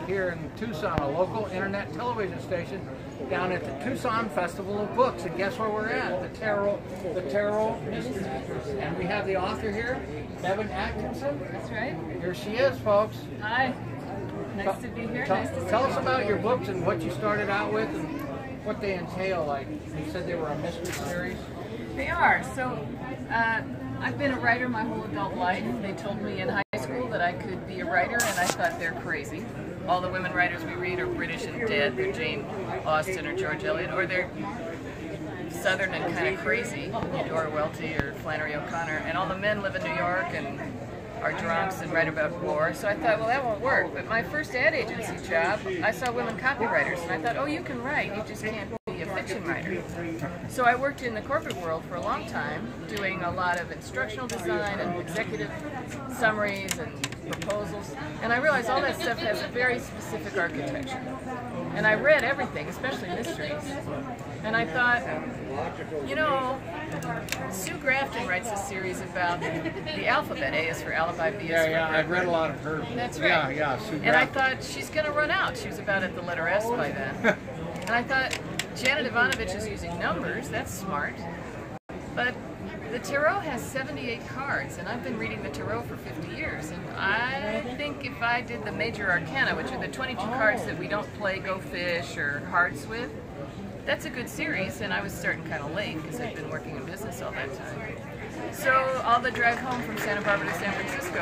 here in Tucson, a local internet television station, down at the Tucson Festival of Books. And guess where we're at? The Tarot Mysteries. And we have the author here, Bevan Atkinson. That's right. Here she is, folks. Hi. Nice to be here. Tell us about your books and what you started out with and what they entail. Like you said, they were a mystery series. They are. So I've been a writer my whole adult life. They told me in high school that I could be a writer, and I thought they're crazy. All the women writers we read are British and dead. They're Jane Austen or George Eliot, or they're Southern and kind of crazy, Eudora Welty or Flannery O'Connor. And all the men live in New York and are drunks and write about war. So I thought, well, that won't work. But my first ad agency job, I saw women copywriters, and I thought, oh, you can write, you just can't be a fiction writer. So I worked in the corporate world for a long time, doing a lot of instructional design and executive summaries and proposals, and I realized all that stuff has a very specific architecture. And I read everything, especially mysteries, and I thought, you know, Sue Grafton writes a series about the alphabet. A is for alibi, B is for I've read a lot of her. That's right. Yeah, Sue Grafton. And I thought, she's going to run out. She was about at the letter S by then. And I thought, Janet Ivanovich is using numbers. That's smart. But the Tarot has 78 cards, and I've been reading the Tarot for 50 years. And I think if I did the major arcana, which are the 22 cards that we don't play Go Fish or Hearts with, that's a good series. And I was starting kind of late because I'd been working in business all that time. So all the drive home from Santa Barbara to San Francisco,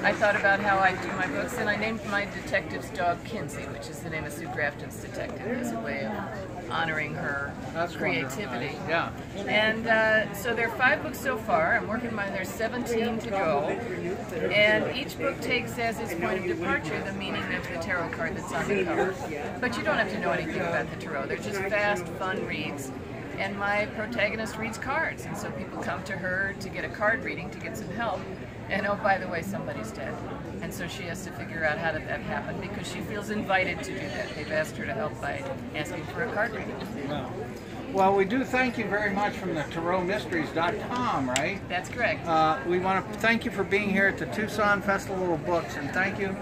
I thought about how I do my books, and I named my detective's dog Kinsey, which is the name of Sue Grafton's detective, as a way of honoring her creativity. Yeah. And so there are 5 books so far. I'm working on, there's 17 to go. And each book takes as its point of departure the meaning of the tarot card that's on the cover. But you don't have to know anything about the tarot. They're just fast, fun reads. And my protagonist reads cards, and so people come to her to get a card reading, to get some help. And oh, by the way, somebody's dead. And so she has to figure out how did that happen, because she feels invited to do that. They've asked her to help by asking for a card reading. Wow. Well, we do thank you very much from the TarotMysteries.com, right? That's correct. We want to thank you for being here at the Tucson Festival of Books, and thank you.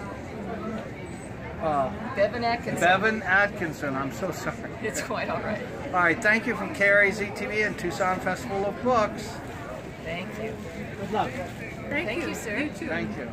Bevan Atkinson. Bevan Atkinson, I'm so sorry. It's quite all right. All right, thank you from KRAZ-TV and Tucson Festival of Books. Thank you. Good luck. Thank you, sir. Thank you.